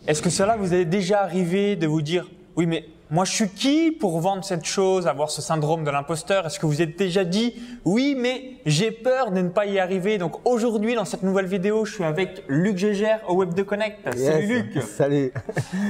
Est-ce que cela vous est déjà arrivé de vous dire « Oui, mais moi, je suis qui pour vendre cette chose, avoir ce syndrome de l'imposteur ?» Est-ce que vous êtes déjà dit « Oui, mais j'ai peur de ne pas y arriver ?» Donc aujourd'hui, dans cette nouvelle vidéo, je suis avec Luc Gégère au Web de Connect. Salut Luc. Salut.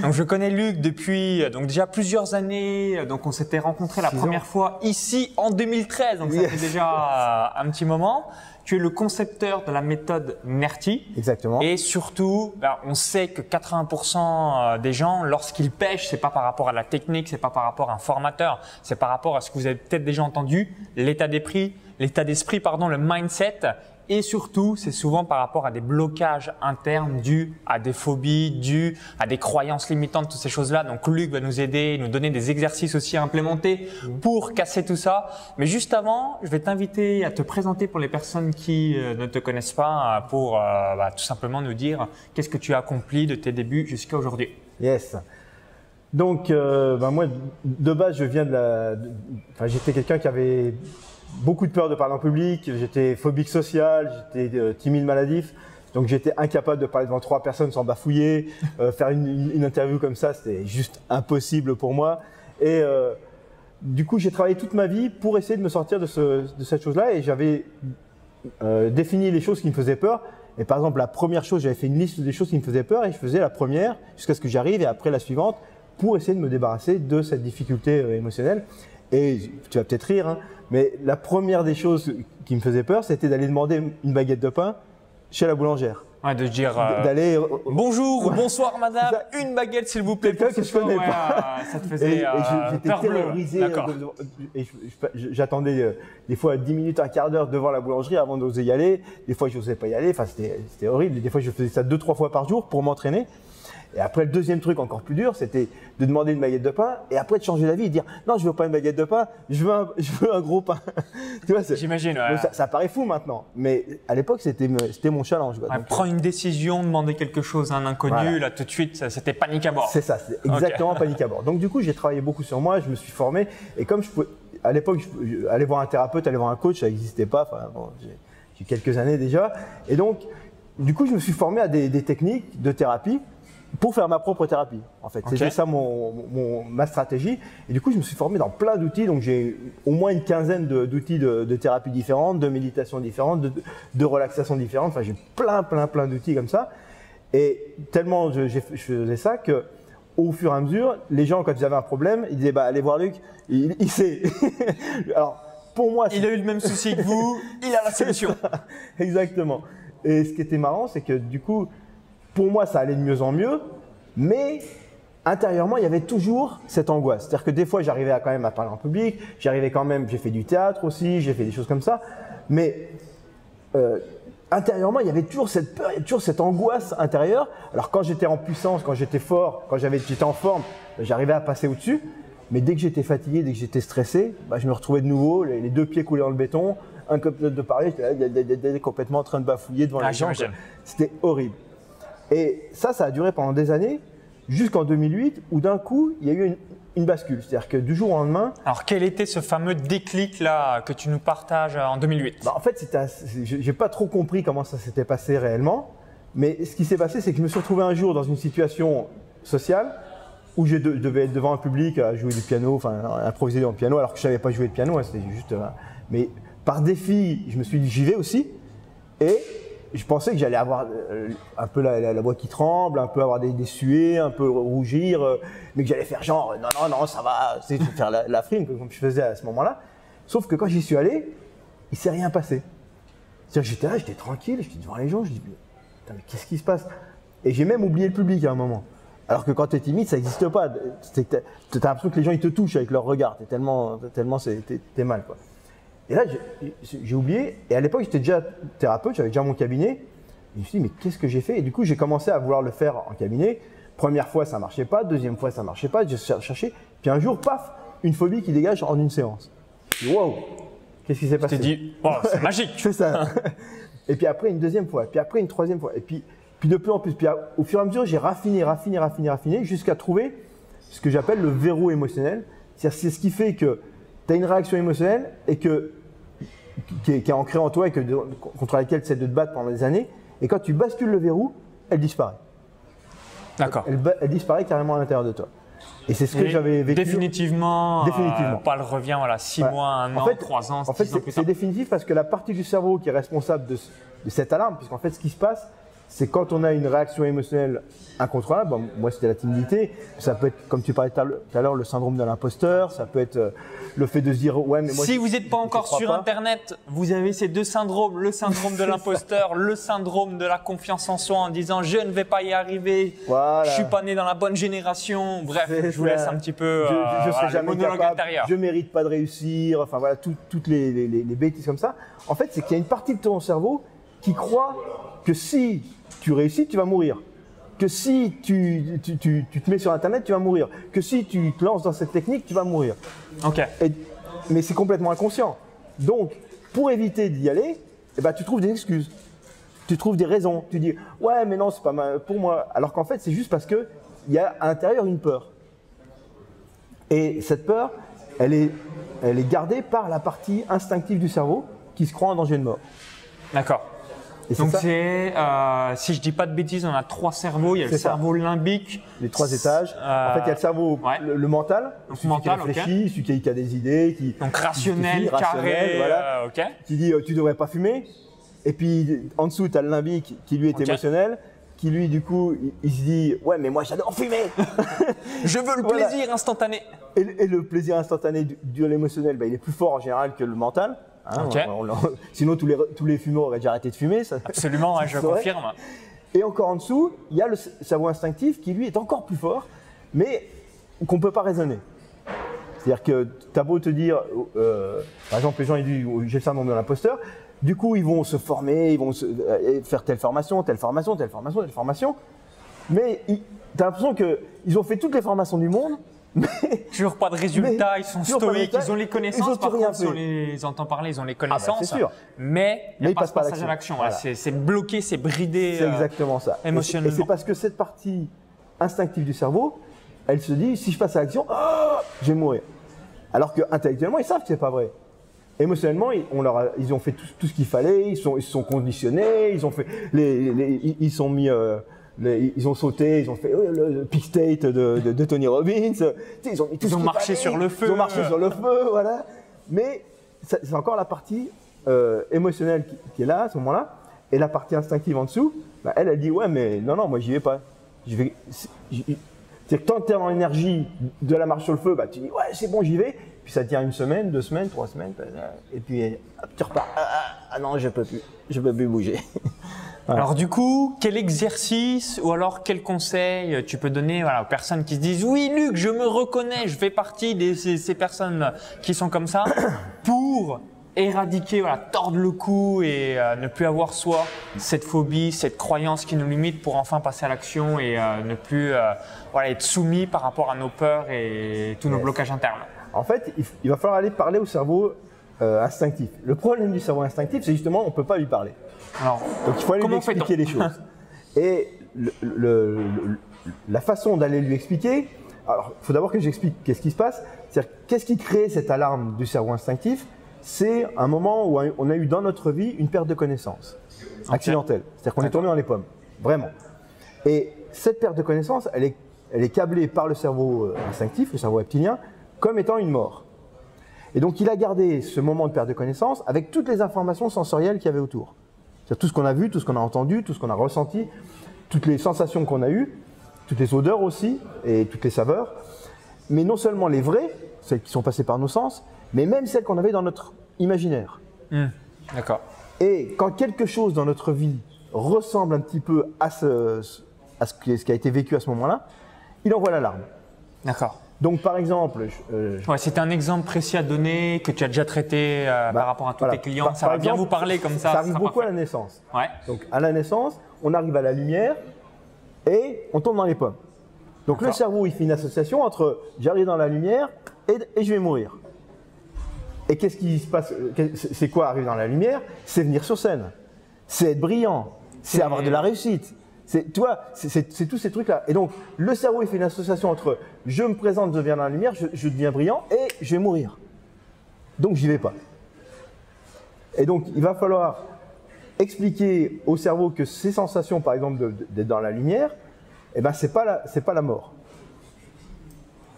Donc je connais Luc depuis déjà plusieurs années. Donc on s'était rencontrés la première fois ici en 2013. Donc ça fait déjà un petit moment. Tu es le concepteur de la méthode NERTI. Exactement. Et surtout, on sait que 80% des gens, lorsqu'ils pêchent, c'est pas par rapport à la technique, c'est pas par rapport à un formateur, c'est par rapport à ce que vous avez peut-être déjà entendu, l'état d'esprit, le mindset. Et surtout, c'est souvent par rapport à des blocages internes dus à des phobies, dus à des croyances limitantes, toutes ces choses-là. Donc Luc va nous aider, nous donner des exercices aussi à implémenter pour casser tout ça. Mais juste avant, je vais t'inviter à te présenter pour les personnes qui ne te connaissent pas, pour tout simplement nous dire qu'est-ce que tu as accompli de tes débuts jusqu'à aujourd'hui. Yes. Donc, moi, de base, je viens j'étais quelqu'un qui avait beaucoup de peur de parler en public, j'étais phobique social, j'étais timide maladif, donc j'étais incapable de parler devant 3 personnes sans bafouiller. Faire une interview comme ça, c'était juste impossible pour moi. Et du coup, j'ai travaillé toute ma vie pour essayer de me sortir de cette chose-là, et j'avais défini les choses qui me faisaient peur. Et par exemple, la première chose, j'avais fait une liste des choses qui me faisaient peur, et je faisais la première jusqu'à ce que j'arrive, et après la suivante, pour essayer de me débarrasser de cette difficulté émotionnelle. Et tu vas peut-être rire, hein, mais la première des choses qui me faisait peur, c'était d'aller demander une baguette de pain chez la boulangère. Ouais, de dire bonjour ou bonsoir madame, une baguette s'il vous plaît. Quelqu'un que je connais pas. Ça te faisait j'étais terrorisé. Et j'attendais des fois 10 minutes, un quart d'heure devant la boulangerie avant d'oser y aller. Des fois, je n'osais pas y aller. Enfin, c'était horrible. Des fois, je faisais ça 2-3 fois par jour pour m'entraîner. Et après, le deuxième truc encore plus dur, c'était de demander une baguette de pain et après de changer d'avis et dire non, je veux pas une baguette de pain, je veux un gros pain. Tu vois, j'imagine. Ouais. Ça paraît fou maintenant, mais à l'époque, c'était mon challenge. Ouais, prends une décision, demander quelque chose à un inconnu, voilà. Là tout de suite, c'était panique à bord. C'est ça, c'est exactement panique à bord. Donc du coup, j'ai travaillé beaucoup sur moi, je me suis formé et comme à l'époque, aller voir un thérapeute, aller voir un coach, ça n'existait pas. Enfin, bon, j'ai quelques années déjà, et donc du coup, je me suis formé à des techniques de thérapie pour faire ma propre thérapie, en fait. C'était ça ma stratégie. Et du coup, je me suis formé dans plein d'outils. Donc, j'ai au moins une quinzaine d'outils de thérapie différentes, de méditation différentes, de relaxation différentes. Enfin, j'ai plein d'outils comme ça. Et tellement je faisais ça que, au fur et à mesure, les gens, quand ils avaient un problème, ils disaient, allez voir Luc, il sait. Alors, pour moi, il a eu le même souci que vous, il a la solution. Exactement. Et ce qui était marrant, c'est que du coup, pour moi, ça allait de mieux en mieux, mais intérieurement, il y avait toujours cette angoisse. C'est-à-dire que des fois, j'arrivais quand même à parler en public, j'ai fait du théâtre aussi, j'ai fait des choses comme ça, mais intérieurement, il y avait toujours cette peur, il y avait toujours cette angoisse intérieure. Alors quand j'étais en puissance, quand j'étais fort, quand j'étais en forme, j'arrivais à passer au-dessus, mais dès que j'étais fatigué, dès que j'étais stressé, je me retrouvais de nouveau, les 2 pieds coulés dans le béton, incapable de parler, j'étais complètement en train de bafouiller devant les gens. C'était horrible. Et ça a duré pendant des années, jusqu'en 2008, où d'un coup, il y a eu une bascule. C'est-à-dire que du jour au lendemain… Alors, quel était ce fameux déclic-là que tu nous partages en 2008 ? En fait, je n'ai pas trop compris comment ça s'était passé réellement. Mais ce qui s'est passé, c'est que je me suis retrouvé un jour dans une situation sociale où je devais être devant un public à jouer du piano, enfin improviser dans le piano, alors que je ne savais pas jouer de piano, hein, c'était juste… mais par défi, je me suis dit, j'y vais aussi. Et je pensais que j'allais avoir un peu la voix qui tremble, un peu avoir des suées, un peu rougir, mais que j'allais faire genre non, ça va, c'est faire la frime comme je faisais à ce moment-là. Sauf que quand j'y suis allé, il ne s'est rien passé. C'est-à-dire que j'étais là, j'étais tranquille, j'étais devant les gens, je dis mais qu'est-ce qui se passe? Et j'ai même oublié le public à un moment. Alors que quand tu es timide, ça n'existe pas. Tu as l'impression que les gens ils te touchent avec leur regard, tellement t'es mal, quoi. Et là, j'ai oublié, et à l'époque, j'étais déjà thérapeute, j'avais déjà mon cabinet. Je me suis dit, mais qu'est-ce que j'ai fait? Et du coup, j'ai commencé à vouloir le faire en cabinet. Première fois, ça ne marchait pas. Deuxième fois, ça ne marchait pas. J'ai cherché. Puis un jour, paf, une phobie qui dégage en une séance. Wow, qu'est-ce qui s'est passé? Tu t'es dit, oh, c'est magique. Je fais ça. Et puis après, une deuxième fois. Puis après, une troisième fois. Et puis de plus en plus. Puis au fur et à mesure, j'ai raffiné jusqu'à trouver ce que j'appelle le verrou émotionnel. C'est-à-dire, c'est ce qui fait que tu as une réaction émotionnelle et qui est ancrée en toi et contre laquelle tu essaies de te battre pendant des années. Et quand tu bascules le verrou, elle disparaît. D'accord. Elle disparaît carrément à l'intérieur de toi. Et c'est ce que j'avais vécu. Définitivement. Pas le revient, voilà, 6 mois, 1 an, 3 ans. En fait, c'est définitif parce que la partie du cerveau qui est responsable de cette alarme, puisqu'en fait, ce qui se passe, c'est quand on a une réaction émotionnelle incontrôlable. Bon, moi, c'était la timidité. Ça peut être, comme tu parlais tout à l'heure, le syndrome de l'imposteur. Ça peut être le fait de se dire, ouais, mais moi. Si vous n'êtes pas encore sur Internet, vous avez ces deux syndromes, le syndrome de l'imposteur, le syndrome de la confiance en soi en disant je ne vais pas y arriver, je suis pas né dans la bonne génération. Bref, je vous laisse un petit peu je serai jamais capable, intérieur. Je mérite pas de réussir. Enfin voilà, toutes les bêtises comme ça. En fait, c'est qu'il y a une partie de ton cerveau qui croit que si tu réussis, tu vas mourir. Que si tu te mets sur Internet, tu vas mourir. Que si tu te lances dans cette technique, tu vas mourir. Ok. Mais c'est complètement inconscient. Donc, pour éviter d'y aller, tu trouves des excuses. Tu trouves des raisons. Tu dis, ouais, mais non, c'est pas mal pour moi. Alors qu'en fait, c'est juste parce qu'il y a à l'intérieur une peur. Et cette peur, elle est gardée par la partie instinctive du cerveau qui se croit en danger de mort. D'accord. Donc c'est, si je dis pas de bêtises, on a 3 cerveaux. Il y a le cerveau limbique. Les 3 étages. En fait, il y a le cerveau, le mental, celui qui réfléchit, celui qui a des idées, donc rationnel, carré, voilà, qui dit tu devrais pas fumer. Et puis en dessous, tu as le limbique qui lui est émotionnel, qui lui du coup, il se dit ouais mais moi j'adore fumer. Je veux le plaisir instantané. Et le plaisir instantané de l'émotionnel, il est plus fort en général que le mental. Hein, sinon, tous les fumeurs auraient déjà arrêté de fumer. Ça, absolument, je confirme. Et encore en dessous, il y a le cerveau instinctif qui, lui, est encore plus fort, mais qu'on ne peut pas raisonner. C'est-à-dire que tu as beau te dire, par exemple, les gens ils disent j'ai le syndrome de l'imposteur, du coup, ils vont se former, ils vont faire telle formation, mais tu as l'impression qu'ils ont fait toutes les formations du monde. Mais toujours pas de résultats, ils sont stoïques, ils ont les connaissances, par contre, si on les entend parler, ils ont les connaissances, sûr. Mais il n'y a pas de passage à l'action. Voilà. C'est bloqué, c'est bridé. C'est exactement ça. Émotionnellement. Et c'est parce que cette partie instinctive du cerveau, elle se dit, si je passe à l'action, je vais mourir. Alors qu'intellectuellement, ils savent que c'est pas vrai. Émotionnellement, ils ont fait tout ce qu'il fallait, ils se sont conditionnés, ils ont sauté, ils ont fait le peak state de Tony Robbins. Ils ont marché sur le feu. Ils ont marché sur le feu, voilà. Mais c'est encore la partie émotionnelle qui est là à ce moment-là. Et la partie instinctive en dessous, elle dit ouais, mais non, moi j'y vais pas. C'est que quand tu es dans l'énergie de la marche sur le feu, tu dis ouais, c'est bon, j'y vais. Puis ça tient 1 semaine, 2 semaines, 3 semaines. Et puis hop, tu repars. Ah non, je peux plus bouger. Voilà. Alors du coup, quel exercice ou alors quel conseil tu peux donner aux personnes qui se disent « Oui Luc, je me reconnais, je fais partie de ces personnes qui sont comme ça » pour éradiquer, tordre le cou et ne plus avoir soit cette phobie, cette croyance qui nous limite pour enfin passer à l'action et ne plus être soumis par rapport à nos peurs et tous nos blocages internes. En fait, il va falloir aller parler au cerveau instinctif. Le problème du cerveau instinctif, c'est justement on ne peut pas lui parler. Alors, donc il faut aller lui expliquer les choses. Et la façon d'aller lui expliquer, alors il faut d'abord que j'explique qu'est-ce qui se passe. C'est-à-dire qu'est-ce qui crée cette alarme du cerveau instinctif? C'est un moment où on a eu dans notre vie une perte de connaissance accidentelle. C'est-à-dire qu'on est tombé dans les pommes, vraiment. Et cette perte de connaissance, elle est câblée par le cerveau instinctif, le cerveau reptilien, comme étant une mort. Et donc il a gardé ce moment de perte de connaissance avec toutes les informations sensorielles qu'il y avait autour. C'est-à-dire tout ce qu'on a vu, tout ce qu'on a entendu, tout ce qu'on a ressenti, toutes les sensations qu'on a eues, toutes les odeurs aussi et toutes les saveurs. Mais non seulement les vraies, celles qui sont passées par nos sens, mais même celles qu'on avait dans notre imaginaire. D'accord. Et quand quelque chose dans notre vie ressemble un petit peu à ce qui a été vécu à ce moment-là, il envoie l'alarme. D'accord. Donc par exemple… c'est un exemple précis à donner que tu as déjà traité par rapport à tous tes clients. Ça va bien vous parler comme ça. Ça arrive beaucoup à la naissance. Ouais. Donc à la naissance, on arrive à la lumière et on tombe dans les pommes. Donc le cerveau, il fait une association entre j'arrive dans la lumière et je vais mourir. Et qu'est-ce qui se passe? C'est quoi arriver dans la lumière? C'est venir sur scène. C'est être brillant. C'est avoir de la réussite. Tu vois, c'est tous ces trucs-là. Et donc, le cerveau, il fait une association entre je me présente, je viens dans la lumière, je deviens brillant et je vais mourir. Donc, j'y vais pas. Et donc, il va falloir expliquer au cerveau que ces sensations, par exemple, d'être dans la lumière, eh ben c'est pas la mort.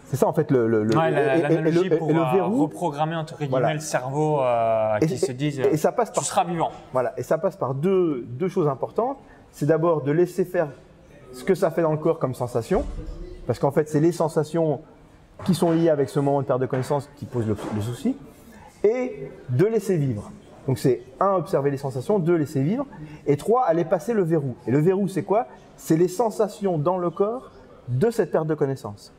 C'est ça en fait l'analogie pour le verrou, reprogrammer entre guillemets voilà. le cerveau qui se disent et ça passe tu seras vivant. Voilà, et ça passe par deux choses importantes. C'est d'abord de laisser faire ce que ça fait dans le corps comme sensation, parce qu'en fait c'est les sensations qui sont liées avec ce moment de perte de connaissance qui posent le souci, et de laisser vivre. Donc c'est 1, observer les sensations, 2, laisser vivre, et 3, aller passer le verrou. Et le verrou c'est quoi? C'est les sensations dans le corps de cette perte de connaissance.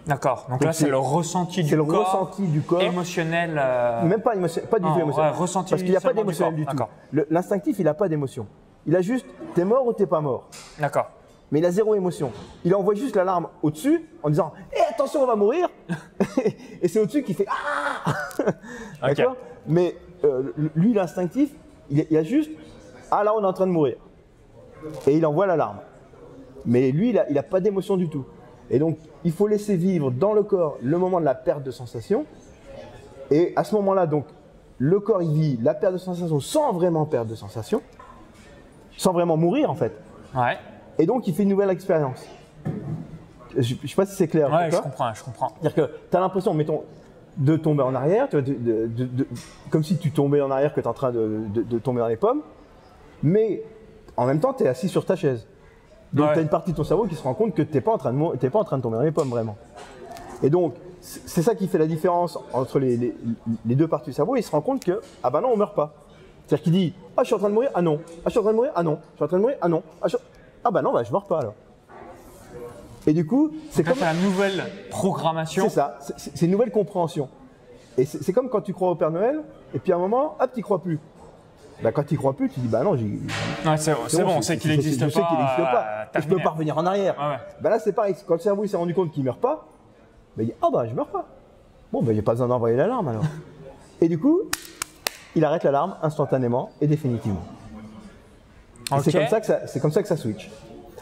D'accord. Donc là, c'est le ressenti du corps. C'est le ressenti du corps. Émotionnel. Même pas émotionnel, pas du tout émotionnel. Ouais, ressenti parce qu'il n'y a pas d'émotionnel du tout. L'instinctif, il n'a pas d'émotion. Il a juste, t'es mort ou t'es pas mort. D'accord. Mais il a zéro émotion. Il envoie juste l'alarme au-dessus en disant attention, on va mourir. Et c'est au-dessus qui fait ah. D'accord. Mais lui, l'instinctif, il a juste ah là, on est en train de mourir. Et il envoie l'alarme. Mais lui, il n'a pas d'émotion du tout. Et donc, il faut laisser vivre dans le corps le moment de la perte de sensation. Et à ce moment-là, donc, le corps, il vit la perte de sensation sans vraiment perdre de sensation, sans vraiment mourir, en fait. Ouais. Et donc, il fait une nouvelle expérience. Je ne sais pas si c'est clair. Ouais, je comprends. C'est-à-dire que tu as l'impression, mettons, de tomber en arrière, comme si tu tombais en arrière, que tu es en train de tomber dans les pommes, mais en même temps, tu es assis sur ta chaise. Donc, tu as une partie de ton cerveau qui se rend compte que tu n'es pas en train de tomber dans les pommes, vraiment. Et donc, c'est ça qui fait la différence entre les deux parties du cerveau. Il se rend compte que, ah bah non, on ne meurt pas. C'est-à-dire qu'il dit, ah, je suis en train de mourir, ah non. Ah, je suis en train de mourir, ah non. Je suis en train de mourir, ah non. Ah bah non, bah, je ne meurs pas alors. Et du coup, c'est comme la nouvelle programmation. C'est ça, c'est une nouvelle compréhension. Et c'est comme quand tu crois au Père Noël, et puis à un moment, hop, tu n'y crois plus. Bah, quand tu n'y crois plus, tu dis bah non, c'est bon, on sait qu'il n'existe pas. Je sais qu'il n'existe pas. Je ne peux pas revenir en arrière. Ouais. Bah là, c'est pareil. Quand le cerveau s'est rendu compte qu'il ne meurt pas, bah, il dit ah bah je ne meurs pas. Bon, bah, il n'y a pas besoin d'envoyer l'alarme alors. Et du coup, il arrête l'alarme instantanément et définitivement. Okay. C'est comme ça que ça switch.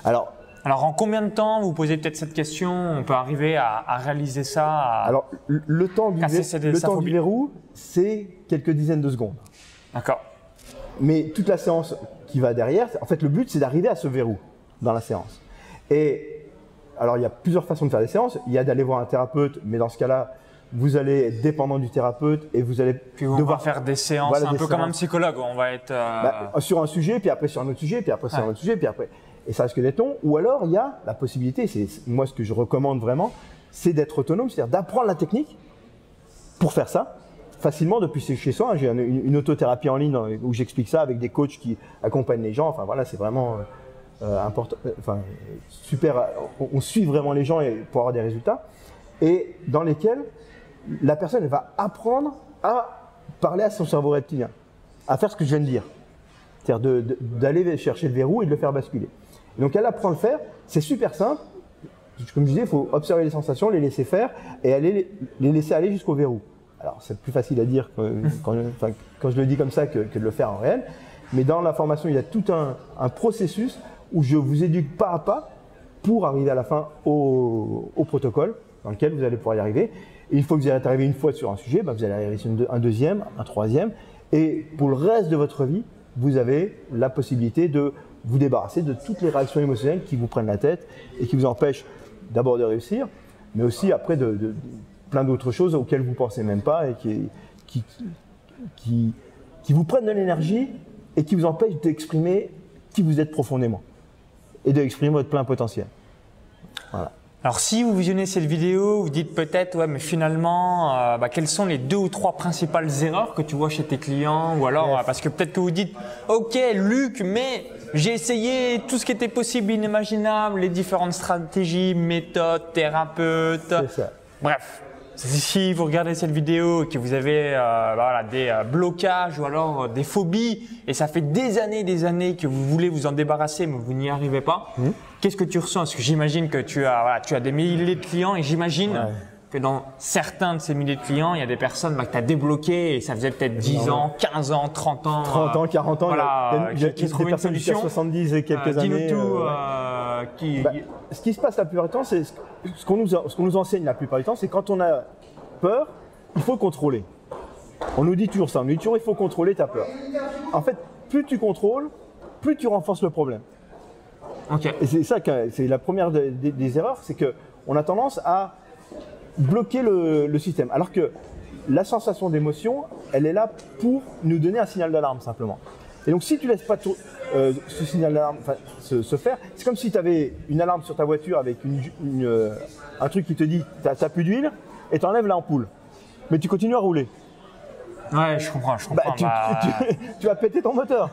Alors, en combien de temps, vous posez peut-être cette question, on peut arriver à réaliser ça Alors, le temps du verrou, c'est quelques dizaines de secondes. D'accord. Mais toute la séance qui va derrière, en fait, le but, c'est d'arriver à ce verrou dans la séance. Et alors, il y a plusieurs façons de faire des séances. Il y a d'aller voir un thérapeute, mais dans ce cas-là, vous allez être dépendant du thérapeute et vous allez devoir faire des séances, voilà, un peu comme un psychologue. On va être sur un sujet, puis après sur un autre sujet, puis après sur un autre sujet, puis après. Et ça risque d'être long. Ou alors, il y a la possibilité, c'est moi ce que je recommande vraiment, c'est d'être autonome, c'est-à-dire d'apprendre la technique pour faire ça facilement depuis chez soi. J'ai une autothérapie en ligne où j'explique ça avec des coachs qui accompagnent les gens. Enfin voilà, c'est vraiment important. Enfin, super. On suit vraiment les gens pour avoir des résultats. Et dans lesquels la personne elle va apprendre à parler à son cerveau reptilien, à faire ce que je viens de dire. C'est-à-dire d'aller chercher le verrou et de le faire basculer. Et donc elle apprend à le faire. C'est super simple. Comme je disais, il faut observer les sensations, les laisser faire et les laisser aller jusqu'au verrou. Alors, c'est plus facile à dire quand je le dis comme ça que de le faire en réel. Mais dans la formation, il y a tout un processus où je vous éduque pas à pas pour arriver à la fin au protocole dans lequel vous allez pouvoir y arriver. Et une fois que vous allez arriver une fois sur un sujet, vous allez arriver sur un deuxième, un troisième. Et pour le reste de votre vie, vous avez la possibilité de vous débarrasser de toutes les réactions émotionnelles qui vous prennent la tête et qui vous empêchent d'abord de réussir, mais aussi après de plein d'autres choses auxquelles vous ne pensez même pas et qui vous prennent de l'énergie et qui vous empêchent d'exprimer qui vous êtes profondément et d'exprimer votre plein potentiel. Voilà. Alors si vous visionnez cette vidéo, vous dites peut-être ouais mais finalement quelles sont les 2 ou 3 principales erreurs que tu vois chez tes clients ou alors parce que peut-être que vous dites ok Luc mais j'ai essayé tout ce qui était possible inimaginable, les différentes stratégies, méthodes, thérapeutes, bref. Si vous regardez cette vidéo et que vous avez des blocages ou alors des phobies et ça fait des années que vous voulez vous en débarrasser mais vous n'y arrivez pas, qu'est-ce que tu ressens? Parce que j'imagine que tu as des milliers de clients et j'imagine que dans certains de ces milliers de clients, il y a des personnes que tu as débloquées et ça faisait peut-être 10 ans, 15 ans, 30 ans. 30 ans, 40 ans, voilà, il y a des personnes qui ont 70 et quelques années. Dis-nous tout. Ce qui se passe la plupart du temps, c'est ce qu'on nous enseigne la plupart du temps, c'est quand on a peur, il faut contrôler. On nous dit toujours ça, il faut contrôler ta peur. En fait, plus tu contrôles, plus tu renforces le problème. Ok. Et c'est ça que c'est la première des erreurs, c'est qu'on a tendance à bloquer le système. Alors que la sensation d'émotion, elle est là pour nous donner un signal d'alarme simplement. Et donc si tu laisses pas ce signal d'alarme se faire, c'est comme si tu avais une alarme sur ta voiture avec un truc qui te dit tu n'as plus d'huile et tu enlèves l'ampoule. Mais tu continues à rouler. Ouais, je comprends. Tu vas péter ton moteur.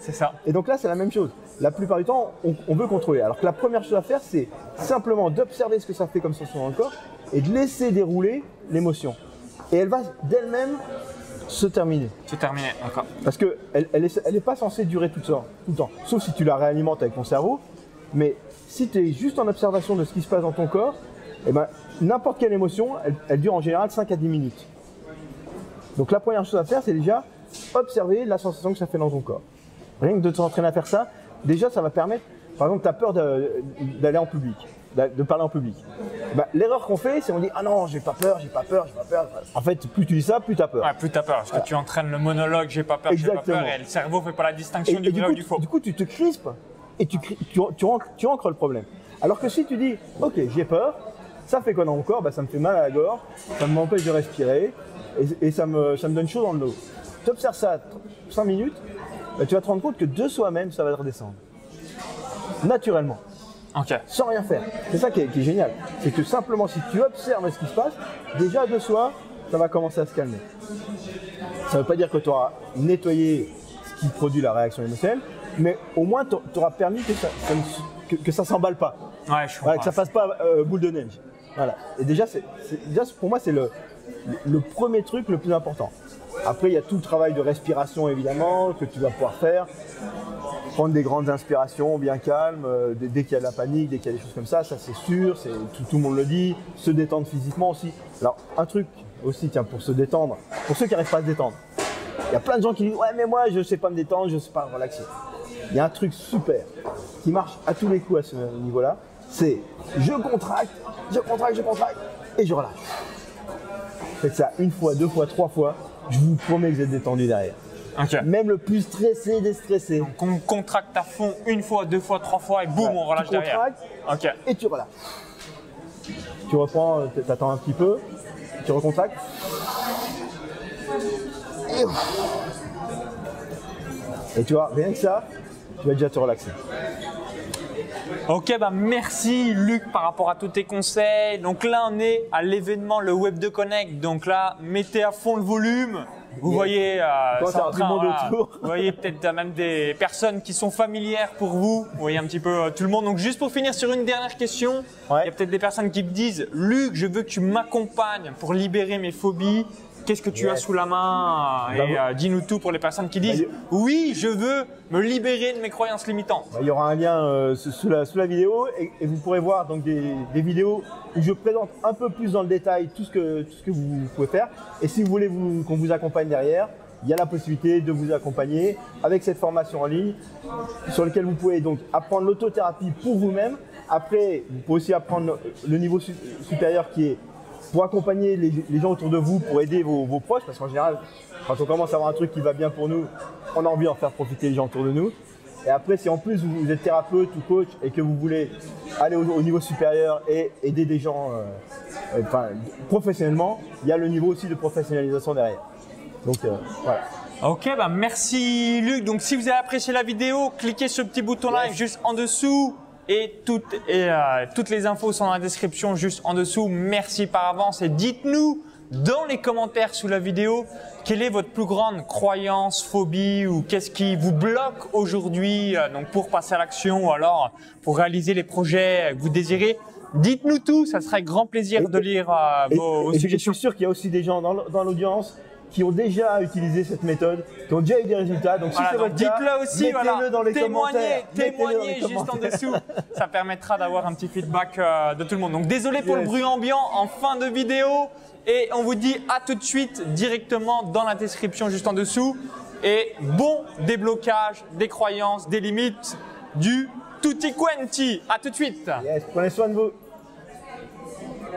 C'est ça. Et donc là, c'est la même chose. La plupart du temps, on veut contrôler. Alors que la première chose à faire, c'est simplement d'observer ce que ça fait comme sensation dans le corps et de laisser dérouler l'émotion. Et elle va d'elle-même se terminer. Se terminer, d'accord. Parce qu'elle n'est pas censée durer tout le temps. Sauf si tu la réalimentes avec ton cerveau. Mais si tu es juste en observation de ce qui se passe dans ton corps, eh ben, n'importe quelle émotion, elle dure en général 5 à 10 minutes. Donc la première chose à faire, c'est déjà observer la sensation que ça fait dans ton corps. Rien que de t'entraîner à faire ça, déjà ça va permettre, par exemple, tu as peur d'aller en public, de parler en public. Bah, l'erreur qu'on fait, c'est on dit « Ah non, j'ai pas peur. » En fait, plus tu dis ça, plus tu as peur. Ouais, plus tu as peur. Parce que tu entraînes le monologue « J'ai pas peur, j'ai pas peur » et le cerveau fait pas la distinction du vrai ou du faux. Du coup, tu te crispes et tu ancres le problème. Alors que si tu dis « Ok, j'ai peur, ça fait quoi dans mon corps ? Bah, ça me fait mal à la gorge, ça m'empêche de respirer et ça me donne chaud dans le dos. » Tu observes ça 5 minutes, bah, tu vas te rendre compte que de soi-même, ça va redescendre. Naturellement. Ok. Sans rien faire. C'est ça qui est génial. C'est que simplement, si tu observes ce qui se passe, déjà de soi, ça va commencer à se calmer. Ça ne veut pas dire que tu auras nettoyé ce qui produit la réaction émotionnelle, mais au moins tu auras permis que ça ne s'emballe pas. Ouais, je comprends. Voilà, que ça ne fasse pas boule de neige. Voilà. Et déjà, pour moi, c'est le premier truc le plus important. Après, il y a tout le travail de respiration, évidemment, que tu vas pouvoir faire. Prendre des grandes inspirations bien calmes, dès qu'il y a de la panique, dès qu'il y a des choses comme ça c'est sûr, tout le monde le dit. Se détendre physiquement aussi. Alors, un truc aussi, tiens, pour se détendre, pour ceux qui n'arrivent pas à se détendre. Il y a plein de gens qui disent « Ouais, mais moi, je ne sais pas me détendre, je ne sais pas me relaxer. » Il y a un truc super qui marche à tous les coups à ce niveau-là, c'est je contracte, et je relâche. Faites ça une fois, 2 fois, 3 fois, je vous promets que vous êtes détendu derrière. Okay. Même le plus stressé, déstressé. Donc on contracte à fond 1 fois, 2 fois, 3 fois et boum, on relâche derrière. Okay. Et tu relâches. Tu reprends, t'attends un petit peu, tu recontractes. Et tu vois, rien que ça, tu vas déjà te relaxer. Ok, bah merci Luc par rapport à tous tes conseils. Donc là, on est à l'événement, le Web 2 Connect. Donc là, mettez à fond le volume. Vous voyez, vous voyez peut-être même des personnes qui sont familières pour vous. Vous voyez un petit peu tout le monde. Donc juste pour finir sur une dernière question, il y a peut-être des personnes qui me disent « Luc, je veux que tu m'accompagnes pour libérer mes phobies. Qu'est-ce que tu as sous la main ?» Et dis-nous tout pour les personnes qui disent « Oui, je veux me libérer de mes croyances limitantes. » Il y aura un lien sous la vidéo et vous pourrez voir donc des vidéos où je présente un peu plus dans le détail tout ce que vous pouvez faire. Et si vous voulez qu'on vous accompagne derrière, il y a la possibilité de vous accompagner avec cette formation en ligne sur laquelle vous pouvez donc apprendre l'autothérapie pour vous-même. Après, vous pouvez aussi apprendre le niveau supérieur qui est pour accompagner les gens autour de vous, pour aider vos proches, parce qu'en général, quand on commence à avoir un truc qui va bien pour nous, on a envie d'en faire profiter les gens autour de nous. Et après, si en plus vous êtes thérapeute ou coach et que vous voulez aller au niveau supérieur et aider des gens professionnellement, il y a le niveau aussi de professionnalisation derrière. Donc voilà. Ok, bah merci Luc. Donc si vous avez apprécié la vidéo, cliquez sur le petit bouton like juste en dessous. Et toutes les infos sont dans la description juste en dessous. Merci par avance et dites-nous dans les commentaires sous la vidéo quelle est votre plus grande croyance, phobie ou qu'est-ce qui vous bloque aujourd'hui donc pour passer à l'action ou alors pour réaliser les projets que vous désirez. Dites-nous tout, ça serait grand plaisir de lire vos suggestions. Je suis sûr qu'il y a aussi des gens dans l'audience qui ont déjà utilisé cette méthode, qui ont déjà eu des résultats. Donc, voilà, si c'est votre cas, dites-le aussi, mettez-le dans les commentaires. Témoignez juste en dessous. Ça permettra d'avoir un petit feedback de tout le monde. Donc, désolé pour le bruit ambiant en fin de vidéo. Et on vous dit à tout de suite directement dans la description juste en dessous. Et bon déblocage des croyances, des limites, du tutti quanti. À tout de suite. Yes, prenez soin de vous.